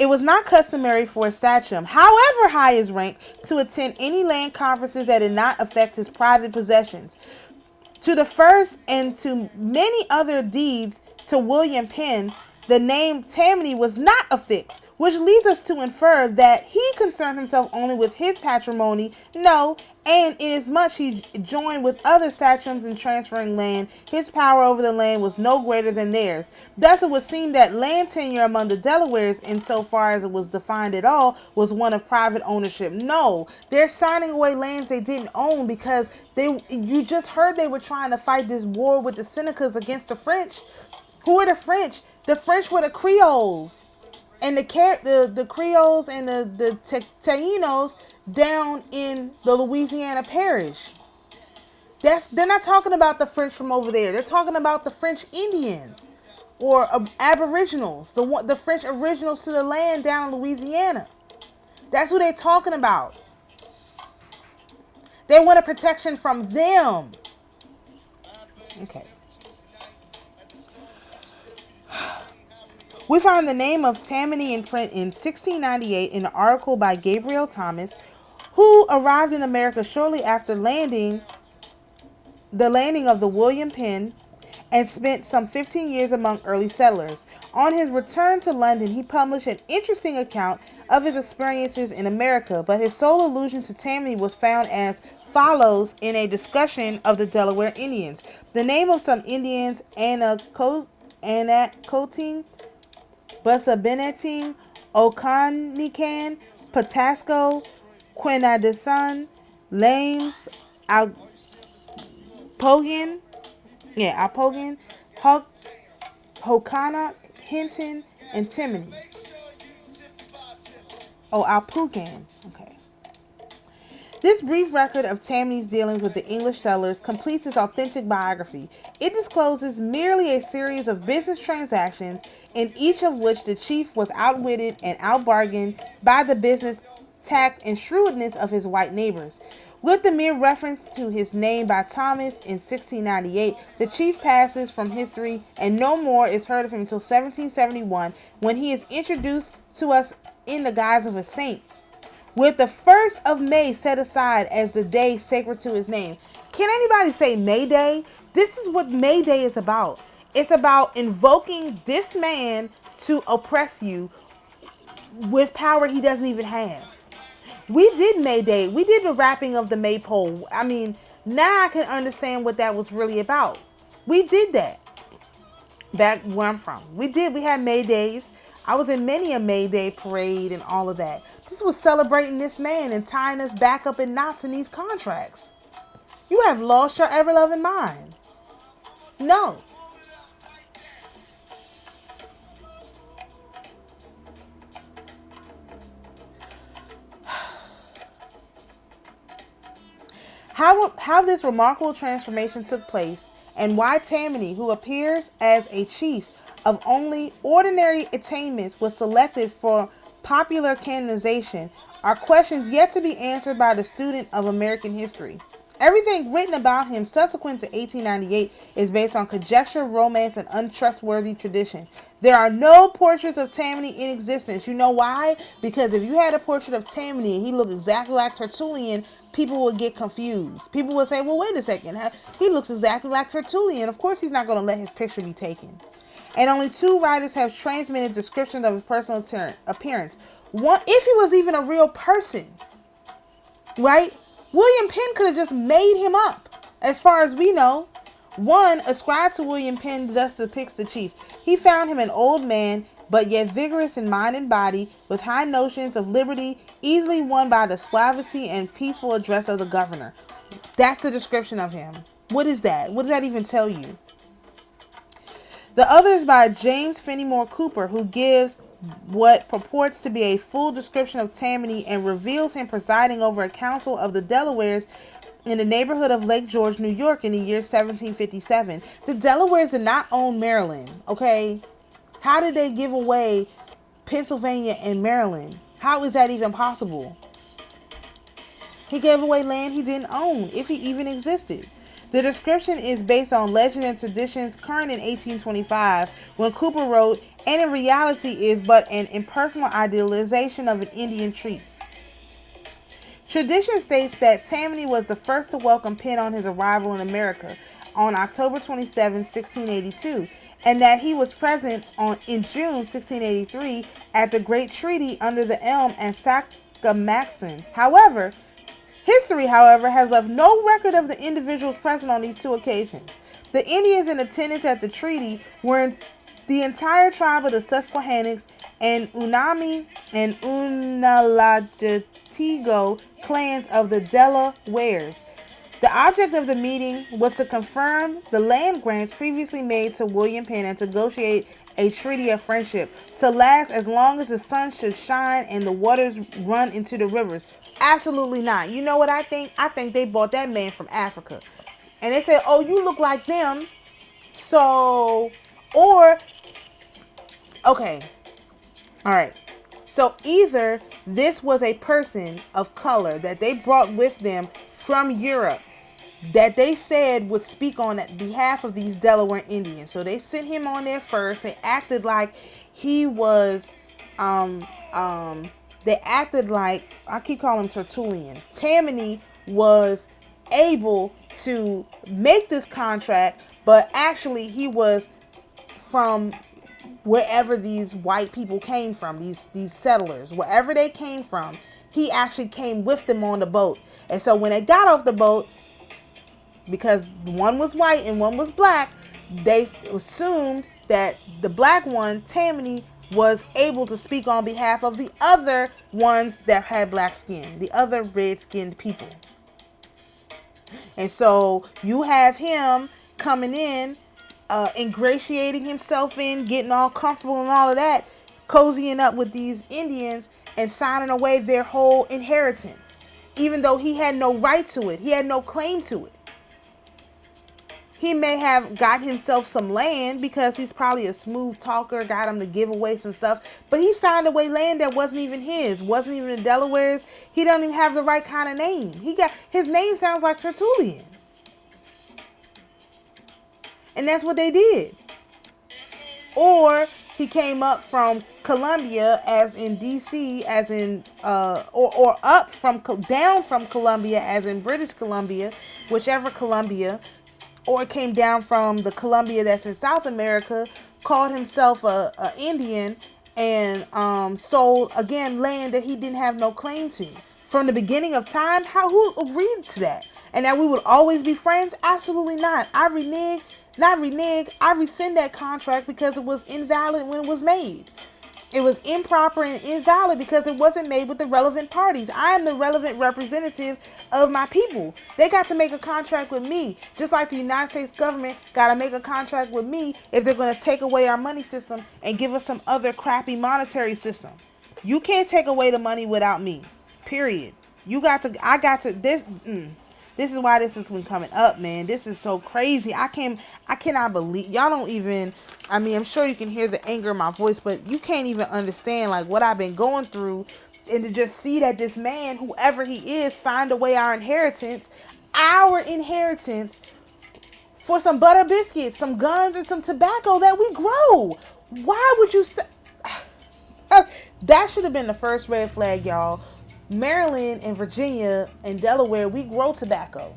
A: It was not customary for a sachem, however high his rank, to attend any land conferences that did not affect his private possessions. To the first and to many other deeds to William Penn, the name Tammany was not affixed, which leads us to infer that he concerned himself only with his patrimony. No, and inasmuch he joined with other sachems in transferring land, his power over the land was no greater than theirs. Thus it would seem that land tenure among the Delawares, insofar as it was defined at all, was one of private ownership. No, they're signing away lands they didn't own because you just heard they were trying to fight this war with the Senecas against the French. Who are the French? The French were the Creoles. And the Creoles and the Taínos, down in the Louisiana parish. They're not talking about the French from over there. They're talking about the French Indians or Aboriginals, the French originals to the land down in Louisiana. That's who they're talking about. They want a protection from them. Okay. We find the name of Tammany in print in 1698 in an article by Gabriel Thomas, who arrived in America shortly after the landing of the William Penn, and spent some 15 years among early settlers. On his return to London, he published an interesting account of his experiences in America, but his sole allusion to Tammany was found as follows in a discussion of the Delaware Indians. The name of some Indians, Anacoting, Busabeneting, Okanikan, Patasco, Quinadasan, Lames, Alpogan, Hokanak, Hinton, and Tammany. Alpugan. Okay. This brief record of Tammany's dealings with the English settlers completes his authentic biography. It discloses merely a series of business transactions, in each of which the chief was outwitted and outbargained by the business tact and shrewdness of his white neighbors. With the mere reference to his name by Thomas in 1698, the chief passes from history, and no more is heard of him until 1771, when he is introduced to us in the guise of a saint, with the 1st of May set aside as the day sacred to his name. Can anybody say May Day? This is what May Day is about. It's about invoking this man to oppress you with power he doesn't even have. We did May Day. We did the wrapping of the maypole. I mean, now I can understand what that was really about. We did that back where I'm from. We had May Days. I was in many a May Day parade and all of that. This was celebrating this man and tying us back up in knots in these contracts. You have lost your ever-loving mind. No. How this remarkable transformation took place, and why Tammany, who appears as a chief of only ordinary attainments, was selected for popular canonization, are questions yet to be answered by the student of American history. Everything written about him subsequent to 1898 is based on conjecture, romance, and untrustworthy tradition. There are no portraits of Tammany in existence. You know why? Because if you had a portrait of Tammany and he looked exactly like Tertullian, people would get confused. People would say, well, wait a second. He looks exactly like Tertullian. Of course he's not going to let his picture be taken. And only 2 writers have transmitted descriptions of his personal appearance. One, if he was even a real person, right? William Penn could have just made him up, as far as we know. One ascribed to William Penn thus depicts the chief. He found him an old man, but yet vigorous in mind and body, with high notions of liberty, easily won by the suavity and peaceful address of the governor. That's the description of him. What is that? What does that even tell you? The other is by James Fenimore Cooper, who gives what purports to be a full description of Tammany and reveals him presiding over a council of the Delawares in the neighborhood of Lake George, New York in the year 1757. The Delawares did not own Maryland, okay? How did they give away Pennsylvania and Maryland? How is that even possible? He gave away land he didn't own, if he even existed. The description is based on legend and traditions current in 1825 when Cooper wrote, and in reality is but an impersonal idealization of an Indian chief. Tradition states that Tammany was the first to welcome Penn on his arrival in America on October 27, 1682, and that he was present in June 1683 at the Great Treaty under the elm at Saskamaxon. History, however, has left no record of the individuals present on these 2 occasions. The Indians in attendance at the treaty were the entire tribe of the Susquehannocks and Unami and Unalajetigo clans of the Delawares. The object of the meeting was to confirm the land grants previously made to William Penn and to negotiate a treaty of friendship to last as long as the sun should shine and the waters run into the rivers. Absolutely not. You know what I think? I think they bought that man from Africa. And they said, oh, you look like them. So, or, okay. All right. So either this was a person of color that they brought with them from Europe that they said would speak on behalf of these Delaware Indians. So they sent him on there first. They acted like he was, they acted like, I keep calling him Tertullian. Tammany was able to make this contract, but actually he was from wherever these white people came from, these settlers, wherever they came from, he actually came with them on the boat. And so when they got off the boat, because one was white and one was black, they assumed that the black one, Tammany, was able to speak on behalf of the other ones that had black skin, the other red-skinned people. And so you have him coming in, ingratiating himself in, getting all comfortable and all of that, cozying up with these Indians and signing away their whole inheritance, even though he had no right to it. He had no claim to it. He may have got himself some land because he's probably a smooth talker, got him to give away some stuff. But he signed away land that wasn't even his, wasn't even the Delaware's. He don't even have the right kind of name. His name sounds like Tertullian. And that's what they did. Or he came up from Columbia, as in DC, as in, or up from, down from Columbia, as in British Columbia, whichever Columbia, or came down from the Columbia that's in South America, called himself a Indian, and sold, again, land that he didn't have no claim to. From the beginning of time, who agreed to that? And that we would always be friends? Absolutely not. I rescind that contract because it was invalid when it was made. It was improper and invalid because it wasn't made with the relevant parties. I am the relevant representative of my people. They got to make a contract with me, just like the United States government got to make a contract with me if they're going to take away our money system and give us some other crappy monetary system. You can't take away the money without me. Period. This is why this has been coming up, man. This is so crazy. I cannot believe, y'all don't even, I mean, I'm sure you can hear the anger in my voice, but you can't even understand like what I've been going through, and to just see that this man, whoever he is, signed away our inheritance for some butter biscuits, some guns, and some tobacco that we grow. Why would you say that? Should have been the first red flag, y'all. Maryland and Virginia and Delaware, we grow tobacco.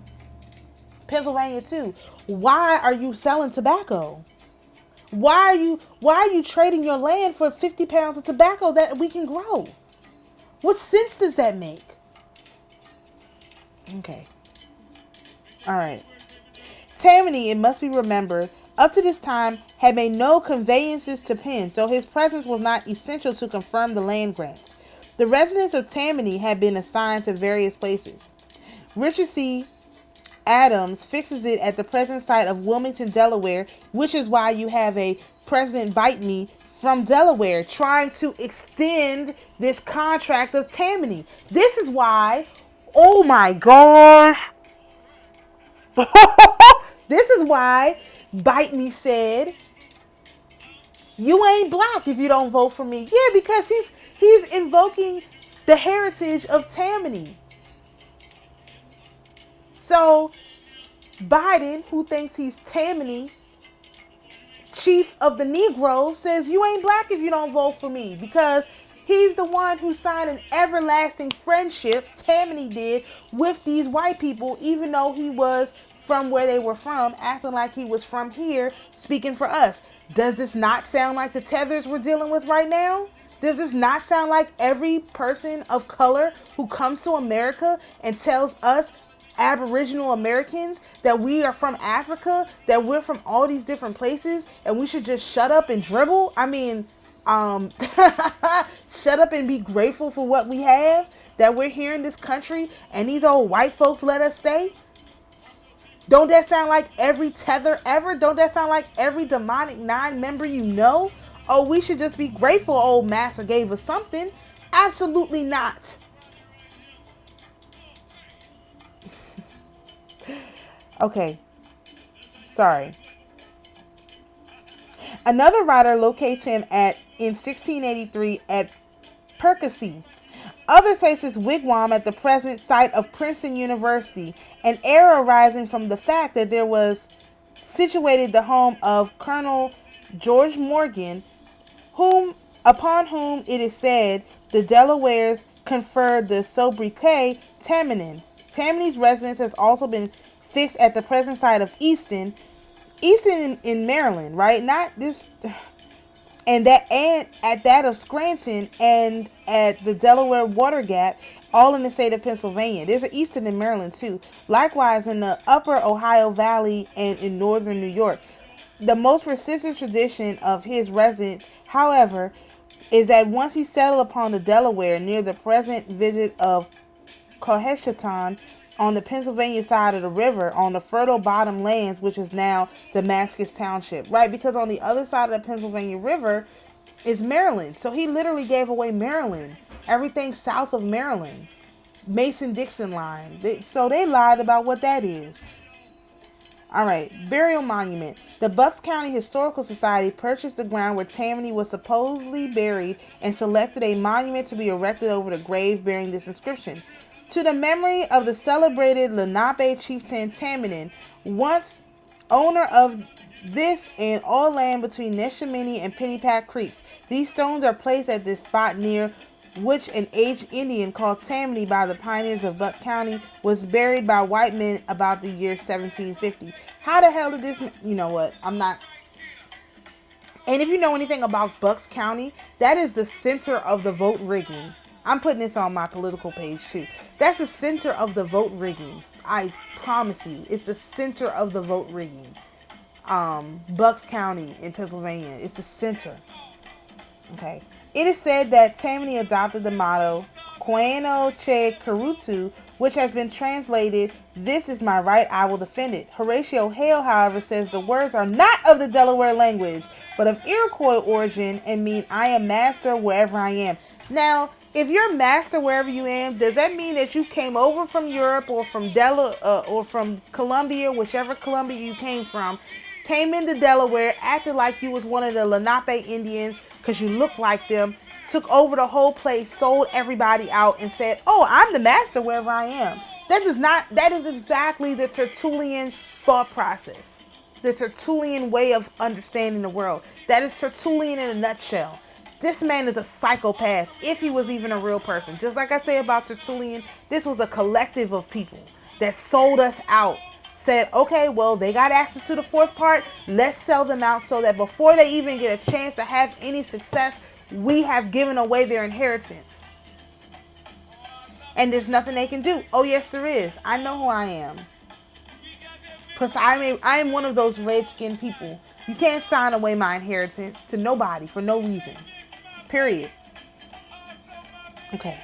A: Pennsylvania too. Why are you selling tobacco? Why are you trading your land for 50 pounds of tobacco that we can grow? What sense does that make? Okay. All right. Tammany, it must be remembered, up to this time had made no conveyances to Penn, so his presence was not essential to confirm the land grants. The residents of Tammany had been assigned to various places. Richard C. Adams fixes it at the present site of Wilmington, Delaware, which is why you have a President Bite Me from Delaware trying to extend this contract of Tammany. This is why, oh my God, this is why Bite Me said, you ain't black if you don't vote for me. Yeah, because he's invoking the heritage of Tammany. So Biden, who thinks he's Tammany, chief of the Negroes, says you ain't black if you don't vote for me, because he's the one who signed an everlasting friendship, Tammany did, with these white people, even though he was from where they were from, acting like he was from here, speaking for us. Does this not sound like the tethers we're dealing with right now? Does this not sound like every person of color who comes to America and tells us Aboriginal Americans that we are from Africa, that we're from all these different places, and we should just shut up and dribble? I mean, shut up and be grateful for what we have, that we're here in this country and these old white folks let us stay? Don't that sound like every tether ever? Don't that sound like every demonic 9 member you know? Oh, we should just be grateful old Master gave us something. Absolutely not. Okay, sorry. Another writer locates him in 1683 at Percy. Others place his wigwam at the present site of Princeton University, an error arising from the fact that there was situated the home of Colonel George Morgan, upon whom it is said the Delawares conferred the sobriquet Tammany. Tammany's residence has also been fixed at the present site of Easton in Maryland, right? Not this, and at that of Scranton and at the Delaware Water Gap, all in the state of Pennsylvania. There's an Easton in Maryland too. Likewise in the upper Ohio Valley and in northern New York. The most persistent tradition of his residence, however, is that once he settled upon the Delaware near the present visit of Cohaston on the Pennsylvania side of the river on the fertile bottom lands, which is now Damascus Township, right? Because on the other side of the Pennsylvania River is Maryland. So he literally gave away Maryland. Everything south of Maryland. Mason-Dixon line. So they lied about what that is. All right, burial monument. The Bucks County Historical Society purchased the ground where Tammany was supposedly buried and selected a monument to be erected over the grave bearing this inscription. To the memory of the celebrated Lenape chieftain Tammany, once owner of this and all land between Neshaminy and Pennypack Creeks. These stones are placed at this spot near which an aged Indian called Tammany by the pioneers of Buck County was buried by white men about the year 1750. How the hell did this... You know what? I'm not... And if you know anything about Bucks County, that is the center of the vote rigging. I'm putting this on my political page too. That's the center of the vote rigging. I promise you. It's the center of the vote rigging. Bucks County in Pennsylvania. It's the center. Okay. It is said that Tammany adopted the motto, Koeno che Karutu, which has been translated, "This is my right, I will defend it." Horatio Hale, however, says the words are not of the Delaware language, but of Iroquois origin and mean I am master wherever I am. Now, if you're master wherever you am, does that mean that you came over from Europe or from or from Columbia, whichever Columbia you came from, came into Delaware, acted like you was one of the Lenape Indians because you look like them, took over the whole place, sold everybody out, and said, "Oh, I'm the master wherever I am." That is exactly the Tertullian thought process. The Tertullian way of understanding the world. That is Tertullian in a nutshell. This man is a psychopath, if he was even a real person. Just like I say about Tertullian, this was a collective of people that sold us out. Said, okay, well, they got access to the fourth part. Let's sell them out so that before they even get a chance to have any success, we have given away their inheritance. And there's nothing they can do. Oh, yes, there is. I know who I am. Because I am one of those red-skinned people. You can't sign away my inheritance to nobody for no reason. Period. Okay.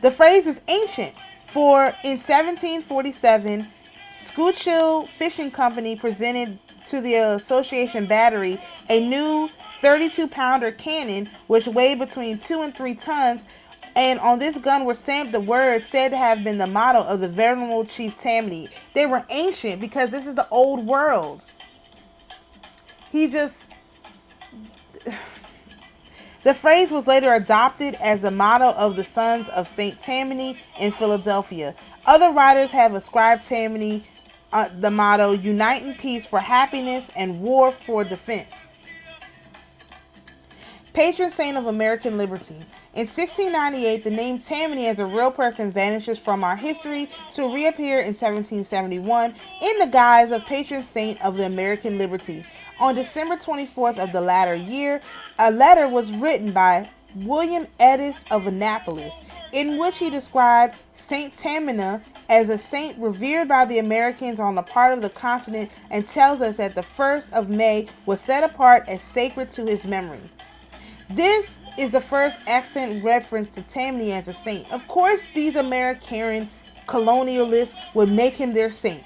A: The phrase is ancient, for in 1747, Schuylkill Fishing Company presented to the Association Battery a new 32-pounder cannon, which weighed between 2 and 3 tons, and on this gun were stamped the words said to have been the motto of the venerable Chief Tammany. They were ancient because this is the old world. The phrase was later adopted as the motto of the Sons of St. Tammany in Philadelphia. Other writers have ascribed Tammany the motto, "Unite in peace for happiness and war for defense." Patron saint of American liberty. In 1698, the name Tammany as a real person vanishes from our history to reappear in 1771 in the guise of patron saint of the American liberty. On December 24th of the latter year, a letter was written by William Edis of Annapolis, in which he described Saint Tammany as a saint revered by the Americans on the part of the continent, and tells us that the 1st of May was set apart as sacred to his memory. This is the first extant reference to Tammany as a saint. Of course, these American colonialists would make him their saint.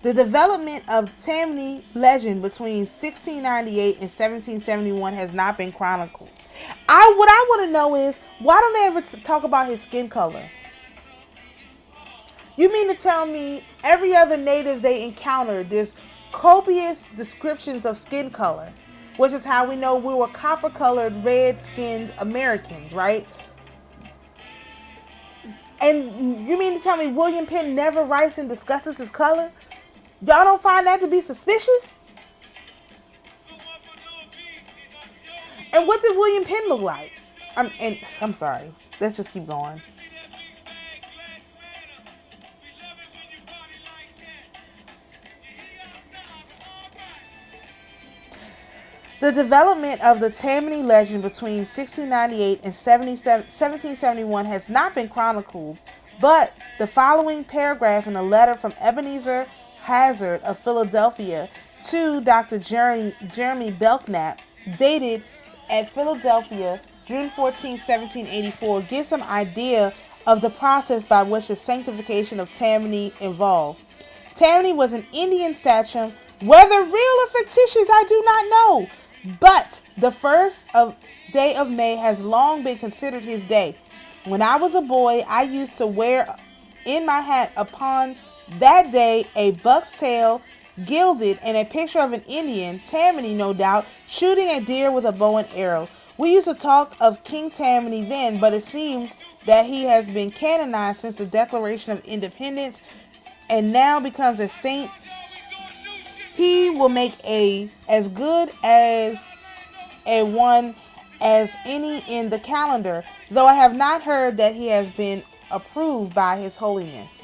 A: The development of Tammany legend between 1698 and 1771 has not been chronicled. What I want to know is, why don't they ever talk about his skin color? You mean to tell me every other native they encountered, there's copious descriptions of skin color, which is how we know we were copper-colored, red-skinned Americans, right? And you mean to tell me William Penn never writes and discusses his color? Y'all don't find that to be suspicious? And what did William Penn look like? I'm sorry. Let's just keep going. The development of the Tammany legend between 1698 and 1771 has not been chronicled, but the following paragraph in a letter from Ebenezer Hazard of Philadelphia to Dr. Jeremy Belknap, dated at Philadelphia, June 14, 1784, gives some idea of the process by which the sanctification of Tammany involved. Tammany was an Indian sachem, whether real or fictitious I do not know, but the day of May has long been considered his day. When I was a boy, I used to wear in my hat upon that day a buck's tail, gilded, and a picture of an Indian, Tammany no doubt, shooting a deer with a bow and arrow. We used to talk of King Tammany then, but it seems that he has been canonized since the Declaration of Independence and now becomes a saint. He will make as good as a one as any in the calendar, though I have not heard that he has been approved by His Holiness.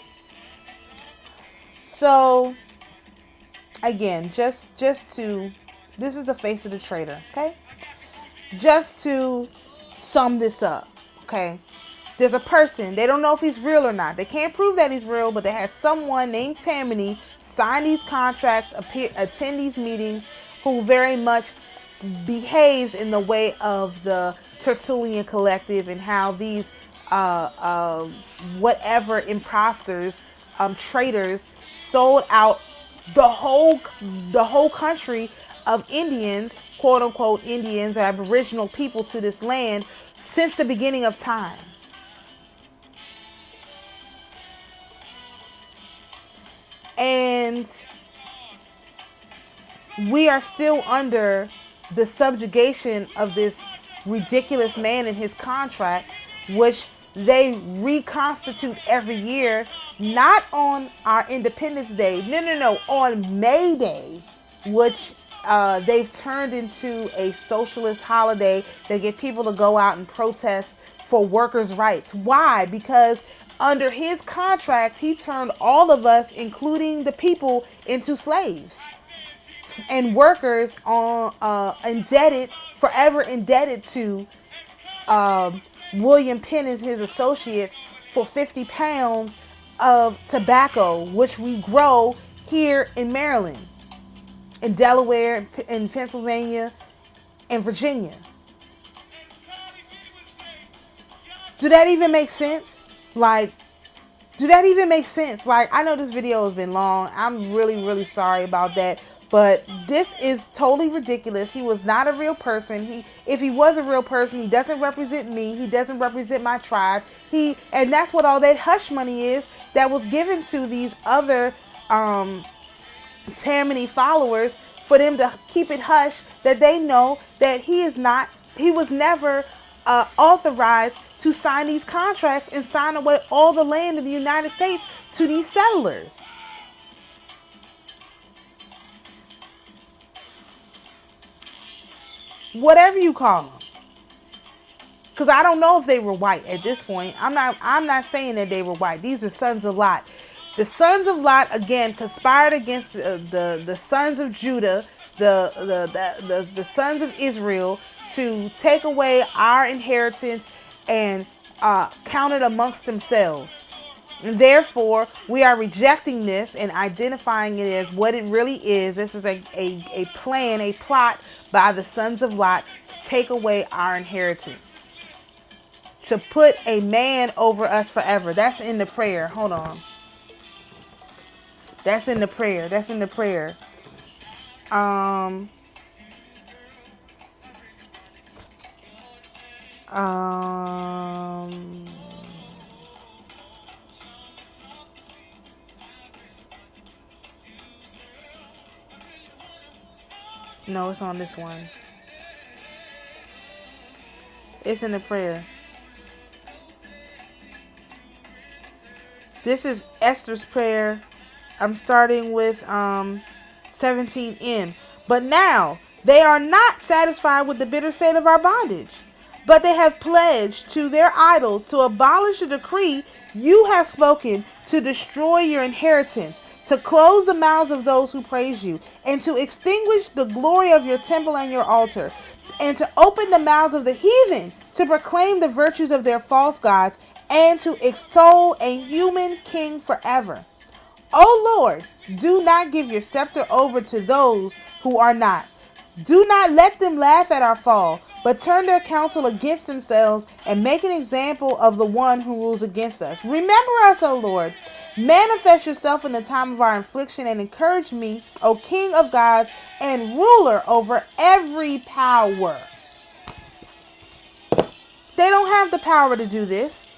A: So, again, this is the face of the traitor, okay? Just to sum this up, okay? There's a person, they don't know if he's real or not. They can't prove that he's real, but they have someone named Tammany sign these contracts, attend these meetings, who very much behaves in the way of the Tertullian Collective and how these whatever imposters, traitors, sold out the whole country of Indians, quote unquote Indians, Aboriginal people to this land since the beginning of time. And we are still under the subjugation of this ridiculous man and his contract, which they reconstitute every year, not on our Independence Day, no, on May Day, which they've turned into a socialist holiday. They get people to go out and protest for workers' rights. Why? Because under his contract, he turned all of us, including the people, into slaves. And workers are forever indebted to William Penn and his associates for 50 pounds of tobacco, which we grow here in Maryland, in Delaware, in Pennsylvania, and Virginia. Do that even make sense? Do that even make sense? I know this video has been long. I'm really, really sorry about that. But this is totally ridiculous. He was not a real person. If he was a real person, he doesn't represent me. He doesn't represent my tribe. And that's what all that hush money is that was given to these other Tammany followers, for them to keep it hush, that they know that he was never authorized to sign these contracts and sign away all the land in the United States to these settlers. Whatever you call them. Because I don't know if they were white at this point. I'm not saying that they were white. These are sons of Lot. The sons of Lot, again, conspired against the sons of Judah, the sons of Israel, to take away our inheritance and count it amongst themselves. And therefore, we are rejecting this and identifying it as what it really is. This is a plan, a plot by the sons of Lot to take away our inheritance, to put a man over us forever. That's in the prayer. Hold on. That's in the prayer. That's in the prayer. Um, um, no, it's on this one. It's in the prayer. This is Esther's prayer. I'm starting with 17n. But now they are not satisfied with the bitter state of our bondage, but they have pledged to their idols to abolish the decree you have spoken, to destroy your inheritance, to close the mouths of those who praise you, and to extinguish the glory of your temple and your altar, and to open the mouths of the heathen, to proclaim the virtues of their false gods, and to extol a human king forever. O Lord, do not give your scepter over to those who are not. Do not let them laugh at our fall, but turn their counsel against themselves and make an example of the one who rules against us. Remember us, O Lord. Manifest yourself in the time of our affliction and encourage me, O King of gods and ruler over every power. They don't have the power to do this.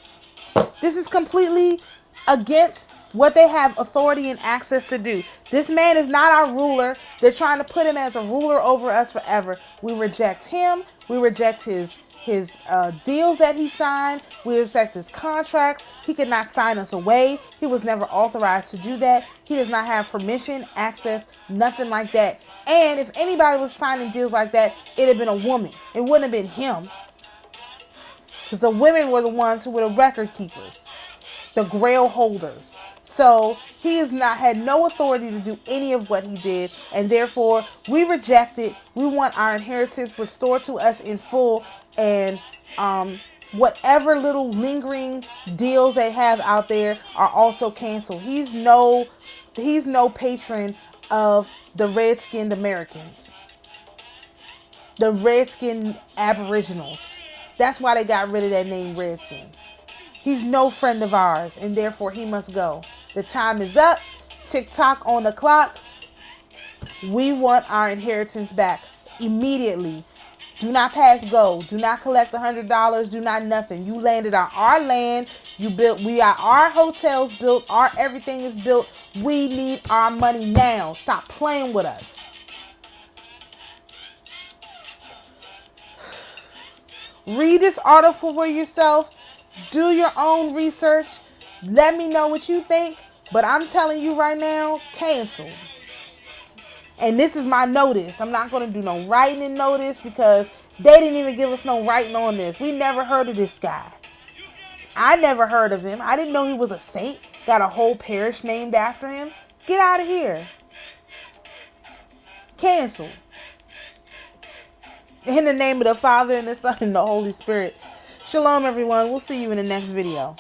A: This is completely against what they have authority and access to do. This man is not our ruler. They're trying to put him as a ruler over us forever. We reject him. We reject his deals that he signed. We reject his contracts. He could not sign us away. He was never authorized to do that. He does not have permission, access, nothing like that. And if anybody was signing deals like that, it'd have been a woman. It wouldn't have been him. Because the women were the ones who were the record keepers, the grail holders. So he has not had no authority to do any of what he did, and therefore we reject it. We want our inheritance restored to us in full, and whatever little lingering deals they have out there are also canceled. He's no patron of the red-skinned Americans, the red-skinned Aboriginals. That's why they got rid of that name, Redskins. He's no friend of ours, and therefore he must go. The time is up. Tick-tock on the clock. We want our inheritance back immediately. Do not pass go. Do not collect $100. Do not nothing. You landed on our land. You built. We got our hotels built. Our everything is built. We need our money now. Stop playing with us. Read this article for yourself. Do your own research. Let me know what you think. But I'm telling you right now, cancel. And this is my notice. I'm not going to do no writing in notice because they didn't even give us no writing on this. We never heard of this guy. I never heard of him. I didn't know he was a saint. Got a whole parish named after him. Get out of here. Cancel. In the name of the Father, and the Son, and the Holy Spirit. Shalom, everyone. We'll see you in the next video.